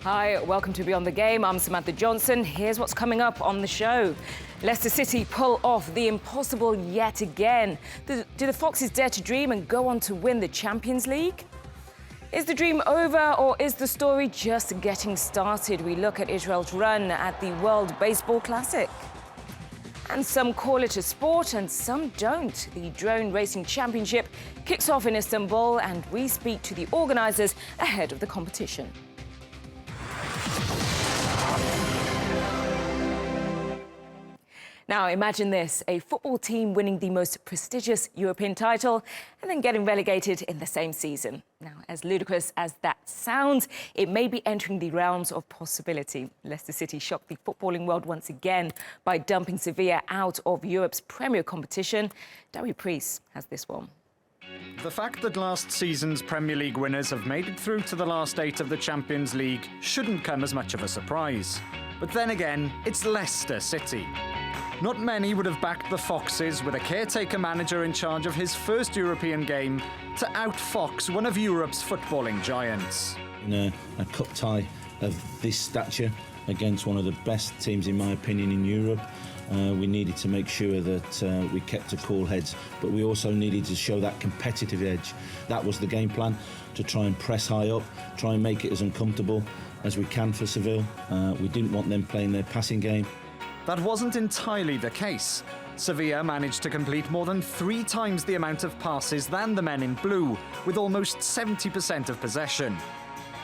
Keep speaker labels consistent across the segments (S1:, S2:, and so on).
S1: Hi, welcome to Beyond the Game. I'm Samantha Johnson. Here's what's coming up on the show. Leicester City pull off the impossible yet again. Do the Foxes dare to dream and go on to win the Champions League? Is the dream over, or is the story just getting started? We look at Israel's run at the World Baseball Classic. And some call it a sport and some don't. The Drone Racing Championship kicks off in Istanbul, and we speak to the organisers ahead of the competition. Now, imagine this, a football team winning the most prestigious European title and then getting relegated in the same season. Now, as ludicrous as that sounds, it may be entering the realms of possibility. Leicester City shocked the footballing world once again by dumping Sevilla out of Europe's Premier competition. Darry Priest has this one.
S2: The fact that last season's Premier League winners have made it through to the last 8 of the Champions League shouldn't come as much of a surprise. But then again, it's Leicester City. Not many would have backed the Foxes, with a caretaker manager in charge of his first European game, to outfox one of Europe's footballing giants.
S3: In a cup tie of this stature against one of the best teams, in my opinion, in Europe, we needed to make sure that we kept a cool heads, but we also needed to show that competitive edge. That was the game plan, to try and press high up, try and make it as uncomfortable as we can for Seville. We didn't want them playing their passing game.
S2: That wasn't entirely the case. Sevilla managed to complete more than 3 times the amount of passes than the men in blue, with almost 70% of possession.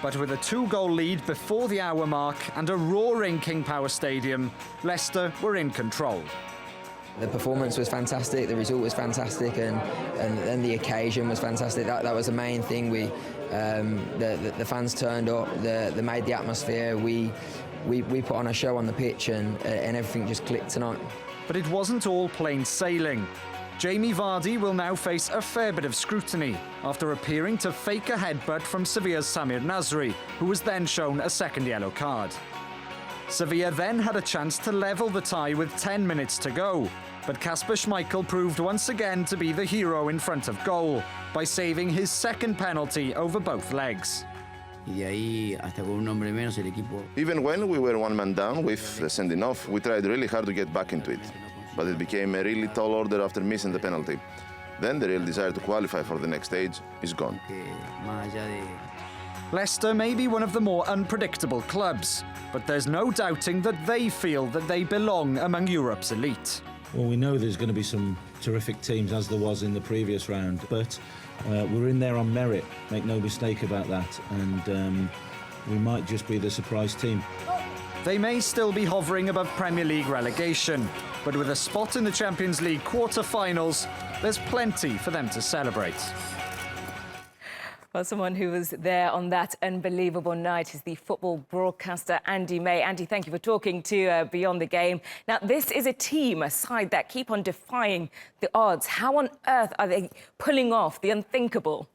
S2: But with a 2-goal lead before the hour mark and a roaring King Power Stadium, Leicester were in control.
S4: The performance was fantastic, the result was fantastic, and the occasion was fantastic. That was the main thing. The fans turned up, they made the atmosphere. We put on a show on the pitch, and everything just clicked tonight.
S2: But it wasn't all plain sailing. Jamie Vardy will now face a fair bit of scrutiny after appearing to fake a headbutt from Sevilla's Samir Nasri, who was then shown a second yellow card. Sevilla then had a chance to level the tie with 10 minutes to go, but Kasper Schmeichel proved once again to be the hero in front of goal by saving his second penalty over both legs.
S5: Even when we were one man down with the sending off, we tried really hard to get back into it. But it became a really tall order after missing the penalty. Then the real desire to qualify for the next stage is gone.
S2: Leicester may be one of the more unpredictable clubs, but there's no doubting that they feel that they belong among Europe's elite.
S3: Well, we know there's going to be some terrific teams, as there was in the previous round, but we're in there on merit, make no mistake about that, and we might just be the surprise team.
S2: They may still be hovering above Premier League relegation, but with a spot in the Champions League quarter-finals, there's plenty for them to celebrate.
S1: Well, someone who was there on that unbelievable night is the football broadcaster Andy May. Andy, thank you for talking to Beyond the Game. Now, this is a team, a side that keep on defying the odds. How on earth are they pulling off the unthinkable?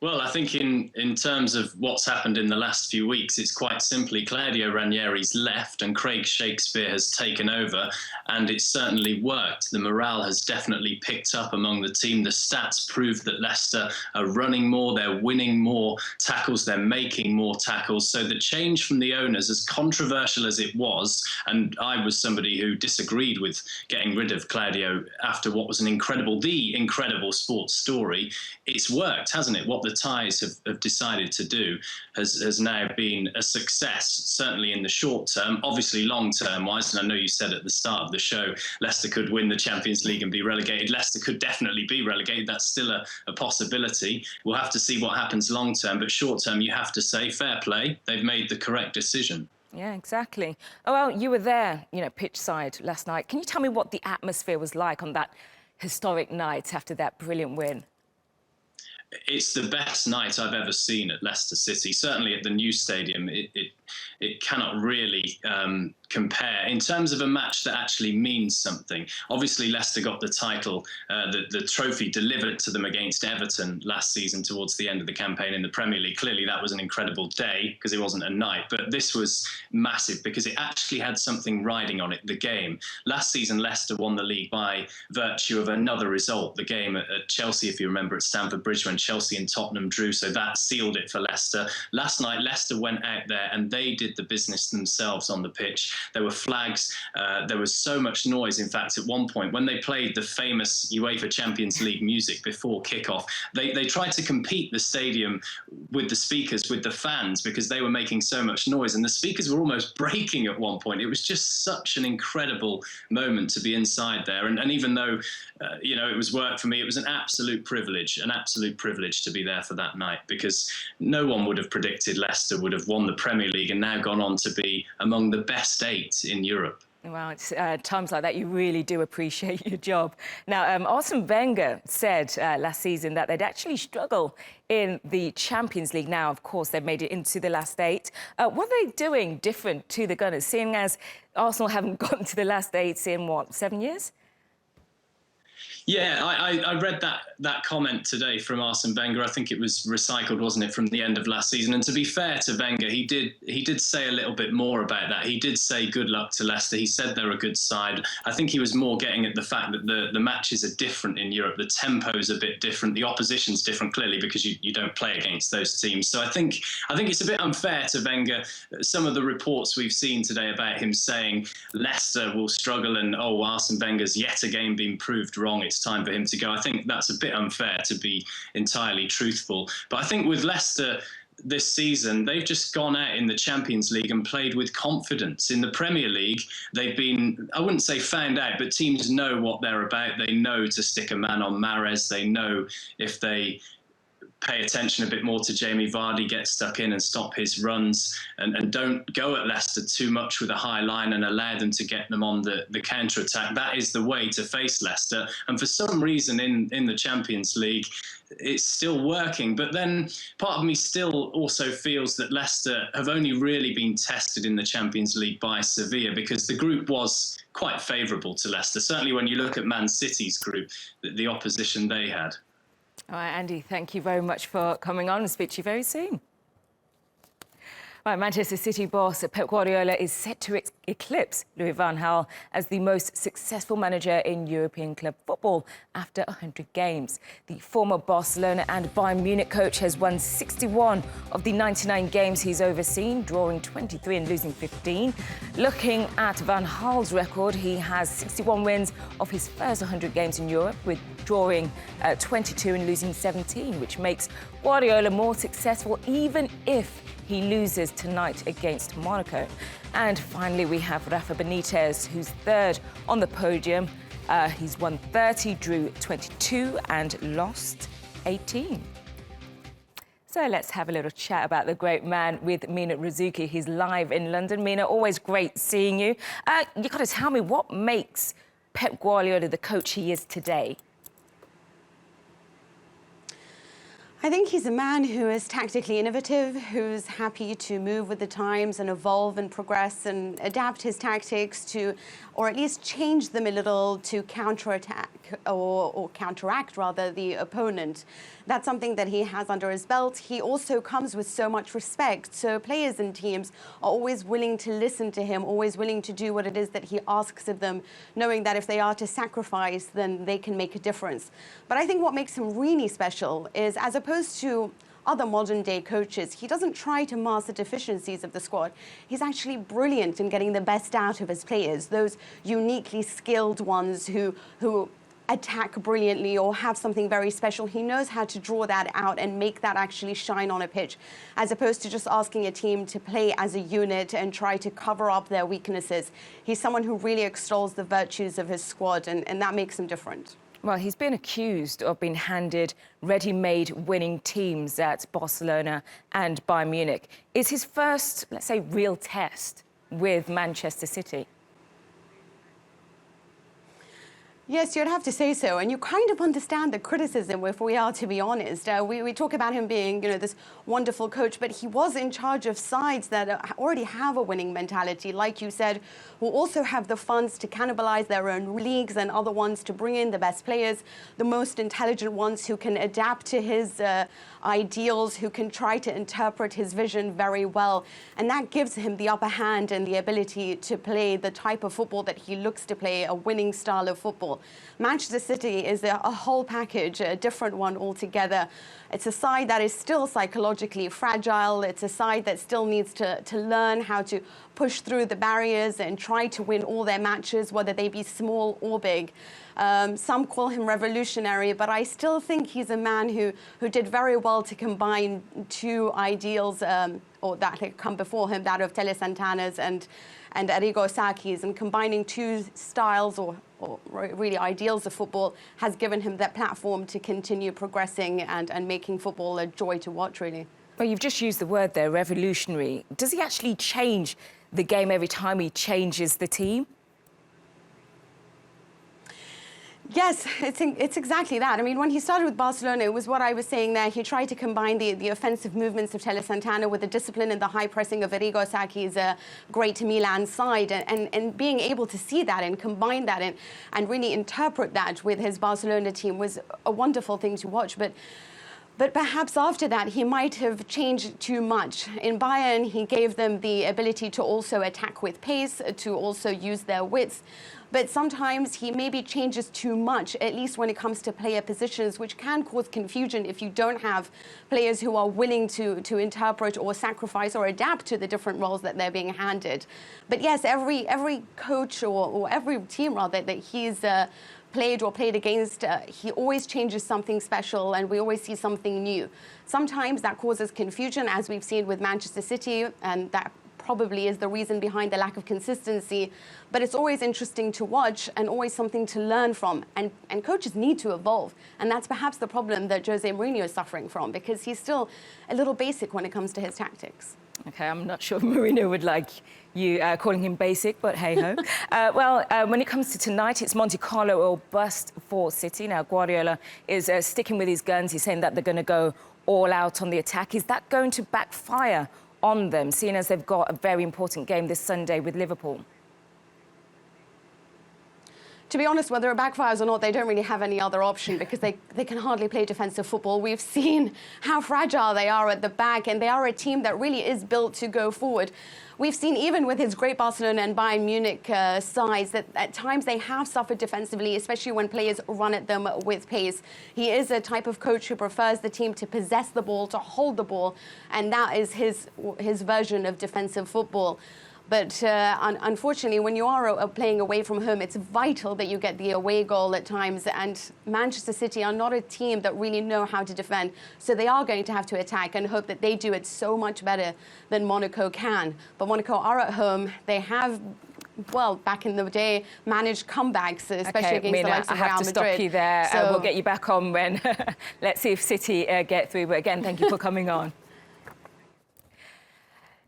S6: Well, I think in terms of what's happened in the last few weeks, it's quite simply Claudio Ranieri's left and Craig Shakespeare has taken over, and it's certainly worked. The morale has definitely picked up among the team. The stats prove that Leicester are running more, they're winning more tackles, they're making more tackles. So the change from the owners, as controversial as it was, and I was somebody who disagreed with getting rid of Claudio after what was the incredible sports story, it's worked, hasn't it? What the ties have decided to do has now been a success, certainly in the short term, obviously long term wise. And I know you said at the start of the show, Leicester could win the Champions League and be relegated. Leicester could definitely be relegated. That's still a possibility. We'll have to see what happens long term, but short term, you have to say fair play. They've made the correct decision.
S1: Yeah, exactly. Oh, well, you were there, pitch side last night. Can you tell me what the atmosphere was like on that historic night after that brilliant win?
S6: It's the best night I've ever seen at Leicester City. Certainly at the new stadium, it it cannot really compare in terms of a match that actually means something. Obviously, Leicester got the title, the trophy delivered to them against Everton last season towards the end of the campaign in the Premier League. Clearly, that was an incredible day because it wasn't a night, but this was massive because it actually had something riding on it, the game. Last season, Leicester won the league by virtue of another result, the game at Chelsea, if you remember, at Stamford Bridge when Chelsea and Tottenham drew, so that sealed it for Leicester. Last night, Leicester went out there and they did the business themselves on the pitch. There were flags, there was so much noise. In fact, at one point, when they played the famous UEFA Champions League music before kickoff, they tried to compete the stadium with the speakers, with the fans, because they were making so much noise, and the speakers were almost breaking at one point. It was just such an incredible moment to be inside there, and even though it was work for me, it was an absolute privilege to be there for that night, because no one would have predicted Leicester would have won the Premier League and now gone on to be among the best 8 in Europe.
S1: Well, it's times like that you really do appreciate your job. Now, Arsene Wenger said last season that they'd actually struggle in the Champions League. Now, of course, they've made it into the last 8. What are they doing different to the Gunners, seeing as Arsenal haven't gotten to the last 8 in, what, 7 years?
S6: Yeah, I read that comment today from Arsene Wenger. I think it was recycled, wasn't it, from the end of last season? And to be fair to Wenger, he did say a little bit more about that. He did say good luck to Leicester. He said they're a good side. I think he was more getting at the fact that the matches are different in Europe. The tempo's a bit different. The opposition's different, clearly, because you don't play against those teams. So I think it's a bit unfair to Wenger. Some of the reports we've seen today about him saying Leicester will struggle and, Arsene Wenger's yet again been proved wrong. It's time for him to go. I think that's a bit unfair, to be entirely truthful. But I think with Leicester this season, they've just gone out in the Champions League and played with confidence. In the Premier League, they've been, I wouldn't say found out, but teams know what they're about. They know to stick a man on Mahrez. They know if they pay attention a bit more to Jamie Vardy, get stuck in and stop his runs, and don't go at Leicester too much with a high line and allow them to get them on the counter-attack. That is the way to face Leicester. And for some reason in the Champions League, it's still working. But then part of me still also feels that Leicester have only really been tested in the Champions League by Sevilla, because the group was quite favourable to Leicester. Certainly when you look at Man City's group, the opposition they had.
S1: All right, Andy, thank you very much for coming on, and speak to you very soon. Right, Manchester City boss Pep Guardiola is set to eclipse Louis van Gaal as the most successful manager in European club football after 100 games. The former Barcelona and Bayern Munich coach has won 61 of the 99 games he's overseen, drawing 23 and losing 15. Looking at Van Gaal's record, he has 61 wins of his first 100 games in Europe, with drawing 22 and losing 17, which makes Guardiola more successful even if he loses tonight against Monaco. And finally, we have Rafa Benitez, who's third on the podium. He's won 30, drew 22 and lost 18. So let's have a little chat about the great man with Mina Rizuki. He's live in London. Mina, always great seeing you. You've got to tell me, what makes Pep Guardiola the coach he is today?
S7: I think he's a man who is tactically innovative, who's happy to move with the times and evolve and progress and adapt his tactics to, or at least change them a little to counterattack or counteract rather the opponent. That's something that he has under his belt. He also comes with so much respect. So players and teams are always willing to listen to him, always willing to do what it is that he asks of them, knowing that if they are to sacrifice, then they can make a difference. But I think what makes him really special is, as opposed to other modern-day coaches, he doesn't try to mask the deficiencies of the squad. He's actually brilliant in getting the best out of his players, those uniquely skilled ones who attack brilliantly or have something very special. He knows how to draw that out and make that actually shine on a pitch, as opposed to just asking a team to play as a unit and try to cover up their weaknesses. He's someone who really extols the virtues of his squad, and that makes him different.
S1: Well, he's been accused of being handed ready-made winning teams at Barcelona and Bayern Munich. Is his first, let's say, real test with Manchester City?
S7: Yes, you'd have to say so, and you kind of understand the criticism, if we are to be honest. We talk about him being, this wonderful coach, but he was in charge of sides that already have a winning mentality, like you said, who also have the funds to cannibalize their own leagues and other ones to bring in the best players, the most intelligent ones who can adapt to his ideals, who can try to interpret his vision very well. And that gives him the upper hand and the ability to play the type of football that he looks to play, a winning style of football. Manchester City is a whole package, a different one altogether. It's a side that is still psychologically fragile. It's a side that still needs to learn how to push through the barriers and try to win all their matches, whether they be small or big. Some call him revolutionary, but I still think he's a man who did very well to combine two ideals, or that had come before him, that of Tele Santana's and Arrigo Sacchi's, and combining two styles or really ideals of football has given him that platform to continue progressing and making football a joy to watch, really.
S1: Well, you've just used the word there, revolutionary. Does he actually change the game every time he changes the team?
S7: Yes, it's exactly that. I mean, when he started with Barcelona, it was what I was saying there. He tried to combine the offensive movements of Tele Santana with the discipline and the high pressing of Arrigo Sacchi's great Milan side, and being able to see that and combine that and really interpret that with his Barcelona team was a wonderful thing to watch. But perhaps after that, he might have changed too much. In Bayern, he gave them the ability to also attack with pace, to also use their width. But sometimes he maybe changes too much, at least when it comes to player positions, which can cause confusion if you don't have players who are willing to interpret or sacrifice or adapt to the different roles that they're being handed. But yes, every coach or every team, rather, that he's played against, he always changes something special, and we always see something new. Sometimes that causes confusion, as we've seen with Manchester City, and that probably is the reason behind the lack of consistency. But it's always interesting to watch and always something to learn from. And coaches need to evolve. And that's perhaps the problem that Jose Mourinho is suffering from, because he's still a little basic when it comes to his tactics.
S1: OK, I'm not sure Mourinho would like you calling him basic, but hey-ho. When it comes to tonight, it's Monte Carlo or bust for City. Now, Guardiola is sticking with his guns. He's saying that they're going to go all out on the attack. Is that going to backfire on them, seeing as they've got a very important game this Sunday with Liverpool?
S7: To be honest, whether it backfires or not, they don't really have any other option, because they can hardly play defensive football. We've seen how fragile they are at the back, and they are a team that really is built to go forward. We've seen, even with his great Barcelona and Bayern Munich sides, that at times they have suffered defensively, especially when players run at them with pace. He is a type of coach who prefers the team to possess the ball, to hold the ball, and that is his version of defensive football. But unfortunately, when you are playing away from home, it's vital that you get the away goal at times. And Manchester City are not a team that really know how to defend. So they are going to have to attack and hope that they do it so much better than Monaco can. But Monaco are at home. They have, well, back in the day, managed comebacks, especially against the likes of Real Madrid.
S1: I have to stop you there. So we'll get you back on when let's see if City get through. But again, thank you for coming on.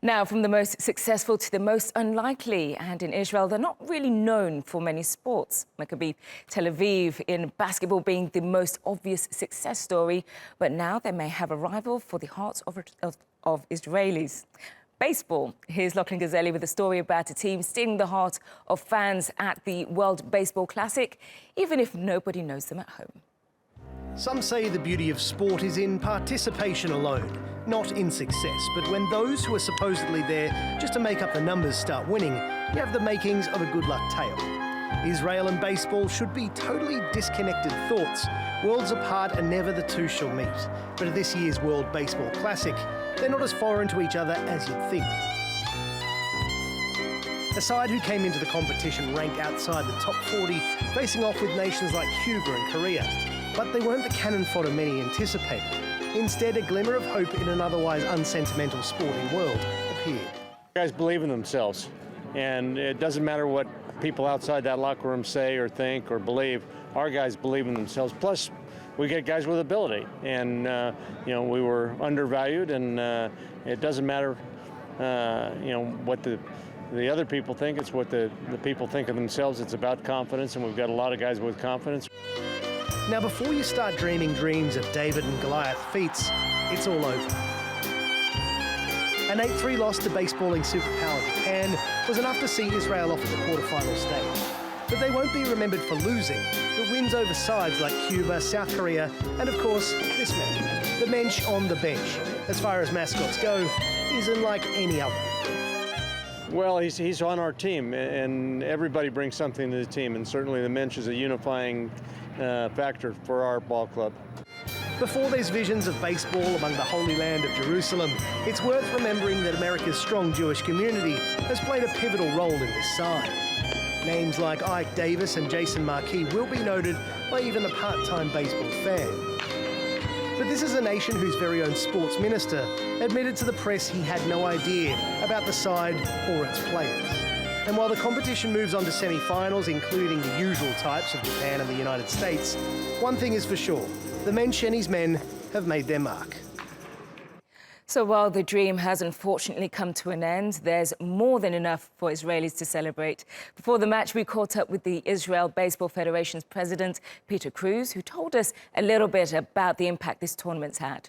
S1: Now, from the most successful to the most unlikely, and in Israel, they're not really known for many sports. Maccabi Tel Aviv in basketball being the most obvious success story, but now they may have a rival for the hearts of Israelis. Baseball. Here's Lachlan Gazzelli with a story about a team stealing the heart of fans at the World Baseball Classic, even if nobody knows them at home.
S8: Some say the beauty of sport is in participation alone, not in success. But when those who are supposedly there just to make up the numbers start winning, you have the makings of a good luck tale. Israel and baseball should be totally disconnected thoughts, worlds apart and never the two shall meet. But at this year's World Baseball Classic, they're not as foreign to each other as you'd think. A side who came into the competition ranked outside the top 40, facing off with nations like Cuba and Korea. But they weren't the cannon fodder many anticipated. Instead, a glimmer of hope in an otherwise unsentimental sporting world appeared.
S9: Guys believe in themselves, and it doesn't matter what people outside that locker room say or think or believe. Our guys believe in themselves. Plus, we get guys with ability, and we were undervalued, and it doesn't matter, what the the other people think. It's what the people think of themselves. It's about confidence, and we've got a lot of guys with confidence.
S8: Now, before you start dreaming dreams of David and Goliath feats, it's all over. An 8-3 loss to baseballing superpower Japan was enough to see Israel off at the quarterfinal stage. But they won't be remembered for losing, but wins over sides like Cuba, South Korea, and of course, this man, the mensch on the bench. As far as mascots go, isn't like any other.
S9: Well, he's on our team, and everybody brings something to the team, and certainly the mensch is a unifying factor for our ball club.
S8: Before there's visions of baseball among the Holy Land of Jerusalem, it's worth remembering that America's strong Jewish community has played a pivotal role in this side. Names like Ike Davis and Jason Markey will be noted by even the part-time baseball fan. But this is a nation whose very own sports minister admitted to the press he had no idea about the side or its players. And while the competition moves on to semi-finals, including the usual types of Japan and the United States, one thing is for sure, the mensch and his men have made their mark.
S1: So while the dream has unfortunately come to an end, there's more than enough for Israelis to celebrate. Before the match, we caught up with the Israel Baseball Federation's president, Peter Cruz, who told us a little bit about the impact this tournament's had.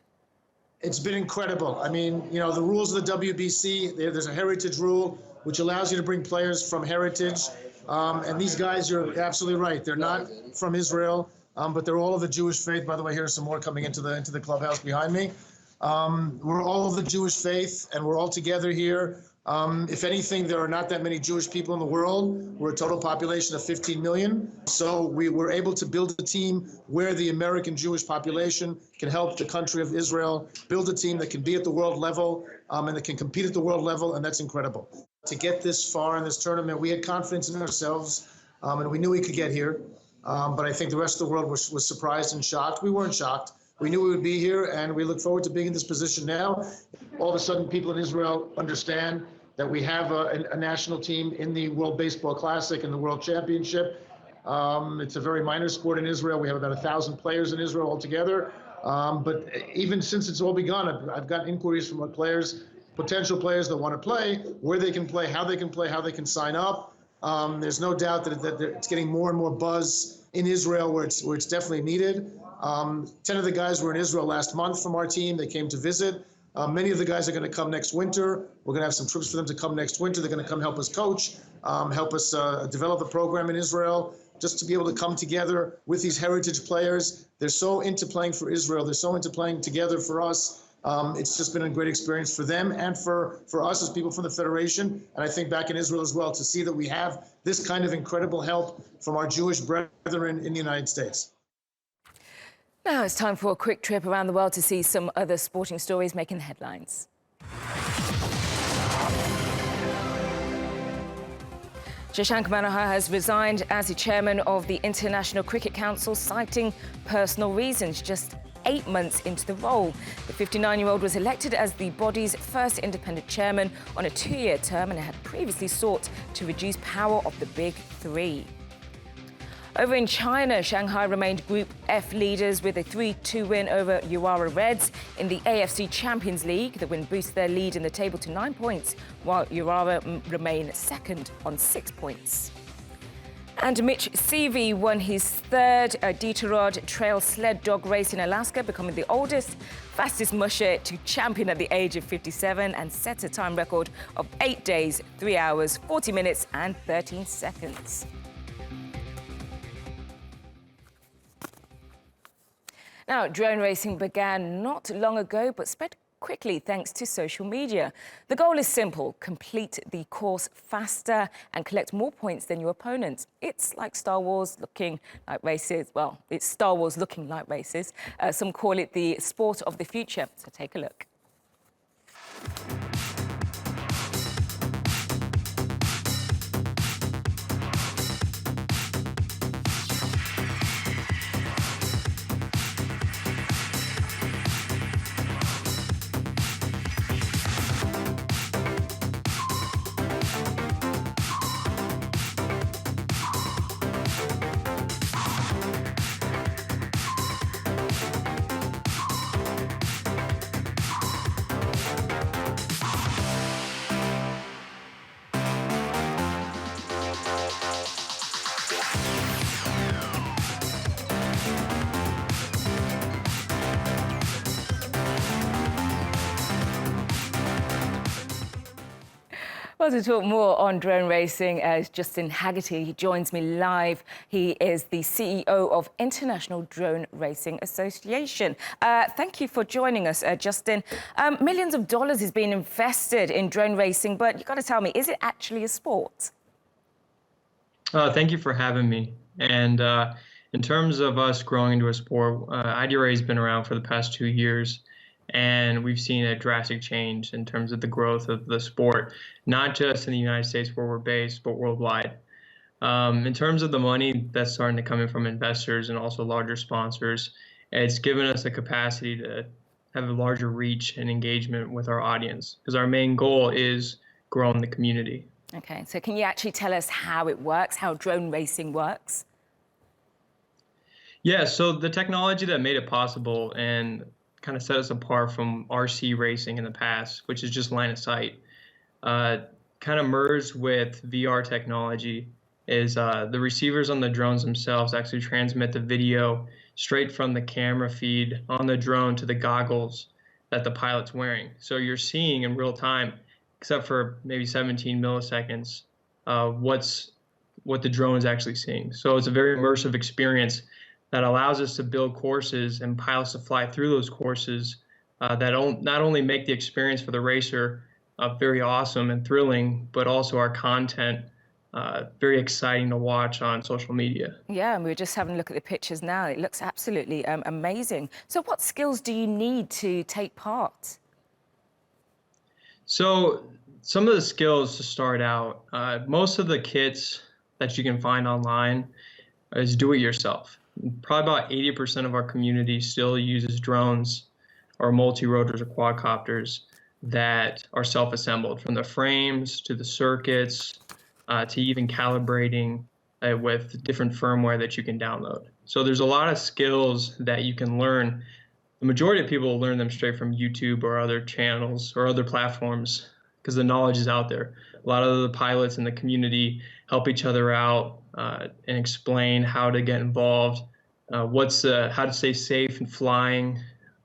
S10: It's been incredible. I mean, you know, the rules of the WBC, there's a heritage rule, which allows you to bring players from heritage. And these guys, you're absolutely right. They're not from Israel, but they're all of the Jewish faith. By the way, here's some more coming into the clubhouse behind me. We're all of the Jewish faith, and we're all together here. If anything, there are not that many Jewish people in the world. We're a total population of 15 million. So we were able to build a team where the American Jewish population can help the country of Israel build a team that can be at the world level and that can compete at the world level, and that's incredible. To get this far in this tournament, we had confidence in ourselves, and we knew we could get here. But I think the rest of the world was surprised and shocked. We weren't shocked. We knew we would be here, and we look forward to being in this position now. All of a sudden, people in Israel understand that we have a national team in the World Baseball Classic and the World Championship. It's a very minor sport in Israel. We have about 1,000 players in Israel altogether. But even since it's all begun, I've gotten inquiries from players, potential players that want to play, where they can play, how they can sign up. There's no doubt that it's getting more and more buzz in Israel where it's definitely needed. 10 of the guys were in Israel last month from our team. They came to visit. Many of the guys are going to come next winter. We're going to have some trips for them to come next winter. They're going to come help us coach, help us develop the program in Israel, just to be able to come together with these heritage players. They're so into playing for Israel. They're so into playing together for us. It's just been a great experience for them and for us as people from the Federation, and I think back in Israel as well, to see that we have this kind of incredible help from our Jewish brethren in the United States.
S1: Now it's time for a quick trip around the world to see some other sporting stories making the headlines. Shashank Manohar has resigned as the chairman of the International Cricket Council, citing personal reasons, just 8 months into the role. The 59-year-old was elected as the body's first independent chairman on a 2-year term and had previously sought to reduce power of the Big Three. Over in China, Shanghai remained Group F leaders with a 3-2 win over Urawa Reds in the AFC Champions League. The win boosts their lead in the table to 9 points, while Urawa remain second on 6 points. And Mitch Seavey won his third Iditarod Trail Sled Dog race in Alaska, becoming the oldest, fastest musher to champion at the age of 57 and set a time record of 8 days, 3 hours, 40 minutes and 13 seconds. Now, drone racing began not long ago, but spread quickly thanks to social media. The goal is simple: complete the course faster and collect more points than your opponents. It's like Star Wars looking like races. Well, it's Star Wars looking like races. Some call it the sport of the future. So take a look. Well, to talk more on drone racing, Justin Haggerty he joins me live. He is the CEO of International Drone Racing Association. Thank you for joining us, Justin. Millions of dollars is being invested in drone racing, but you've got to tell me, is it actually a sport?
S11: Thank you for having me. And in terms of us growing into a sport, Idra has been around for the past 2 years. And we've seen a drastic change in terms of the growth of the sport, not just in the United States where we're based, but worldwide. In terms of the money that's starting to come in from investors and also larger sponsors, it's given us the capacity to have a larger reach and engagement with our audience, because our main goal is growing the community.
S1: Okay, so can you actually tell us how it works, how drone racing works?
S11: Yeah, so the technology that made it possible and kind of set us apart from RC racing in the past, which is just line of sight, kind of merged with VR technology, is the receivers on the drones themselves actually transmit the video straight from the camera feed on the drone to the goggles that the pilot's wearing. So you're seeing in real time, except for maybe 17 milliseconds, what the drone is actually seeing. So it's a very immersive experience that allows us to build courses and pilots to fly through those courses that not only make the experience for the racer very awesome and thrilling, but also our content very exciting to watch on social media.
S1: Yeah, and we were just having a look at the pictures now. It looks absolutely amazing. So what skills do you need to take part?
S11: So some of the skills to start out, most of the kits that you can find online is do-it-yourself. Probably about 80% of our community still uses drones or multi-rotors or quadcopters that are self-assembled, from the frames to the circuits to even calibrating with different firmware that you can download. So there's a lot of skills that you can learn. The majority of people will learn them straight from YouTube or other channels or other platforms because the knowledge is out there. A lot of the pilots in the community help each other out and explain how to get involved, how to stay safe in flying,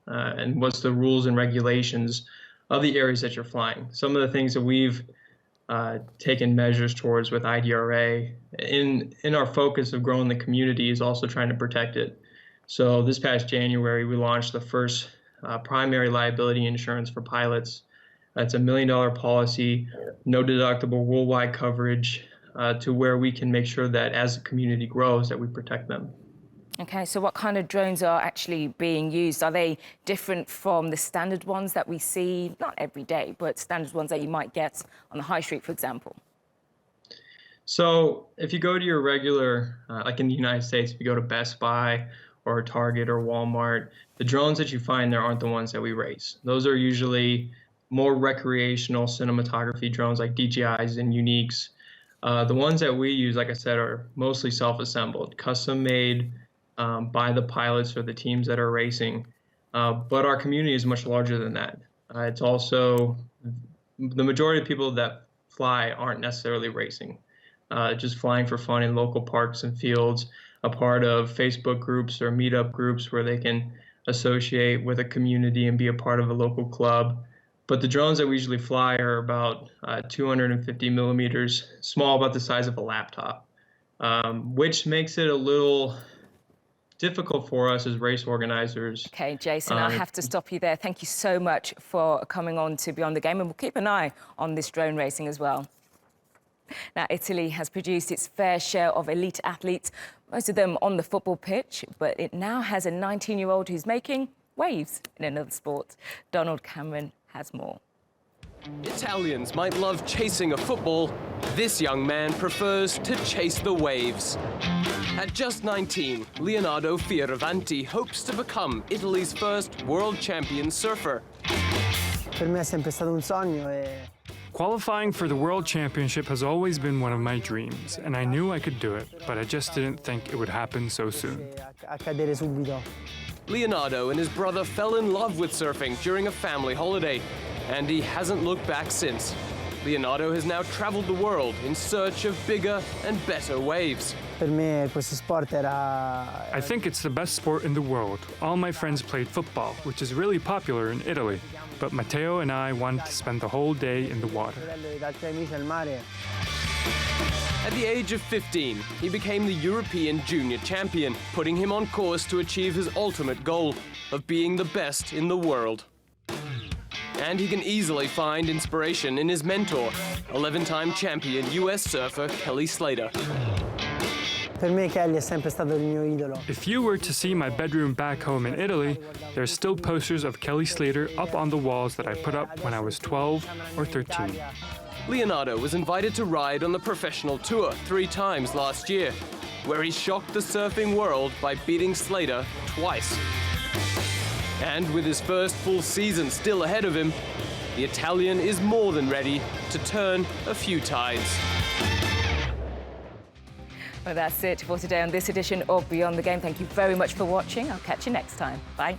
S11: and what's the rules and regulations of the areas that you're flying. Some of the things that we've taken measures towards with IDRA in our focus of growing the community is also trying to protect it. So this past January, we launched the first primary liability insurance for pilots. It's a $1 million policy, no deductible, worldwide coverage, to where we can make sure that as the community grows, that we protect them.
S1: Okay, so what kind of drones are actually being used? Are they different from the standard ones that we see, not every day, but standard ones that you might get on the high street, for example?
S11: So if you go to your regular, like in the United States, if you go to Best Buy or Target or Walmart, the drones that you find there aren't the ones that we race. Those are usually more recreational cinematography drones like DJIs and Uniques. The ones that we use, like I said, are mostly self-assembled, custom-made by the pilots or the teams that are racing. But our community is much larger than that. It's also, the majority of people that fly aren't necessarily racing, just flying for fun in local parks and fields, a part of Facebook groups or meetup groups where they can associate with a community and be a part of a local club. But the drones that we usually fly are about 250 millimeters, small, about the size of a laptop, which makes it a little difficult for us as race organizers.
S1: Okay, Jason, I have to stop you there. Thank you so much for coming on to Beyond the Game, and we'll keep an eye on this drone racing as well. Now, Italy has produced its fair share of elite athletes, most of them on the football pitch, but it now has a 19-year-old who's making waves in another sport. Donald Cameron has more.
S12: Italians might love chasing a football. This young man prefers to chase the waves. At just 19, Leonardo Fioravanti hopes to become Italy's first world champion surfer.
S13: Per me è sempre stato un sogno.
S14: Qualifying for the World Championship has always been one of my dreams, and I knew I could do it, but I just didn't think it would happen so soon.
S13: Accadere subito.
S12: Leonardo and his brother fell in love with surfing during a family holiday, and he hasn't looked back since. Leonardo has now traveled the world in search of bigger and better waves.
S13: Per me questo sport era...
S14: I think it's the best sport in the world. All my friends played football, which is really popular in Italy. But Matteo and I wanted to spend the whole day in the water.
S12: At the age of 15, he became the European junior champion, putting him on course to achieve his ultimate goal of being the best in the world. And he can easily find inspiration in his mentor, 11-time champion US surfer Kelly Slater.
S13: Per me Kelly è sempre stato il mio idolo.
S14: If you were to see my bedroom back home in Italy, there's still posters of Kelly Slater up on the walls that I put up when I was 12 or 13.
S12: Leonardo was invited to ride on the professional tour 3 times last year, where he shocked the surfing world by beating Slater twice. And with his first full season still ahead of him, the Italian is more than ready to turn a few tides.
S1: Well, that's it for today on this edition of Beyond the Game. Thank you very much for watching. I'll catch you next time. Bye.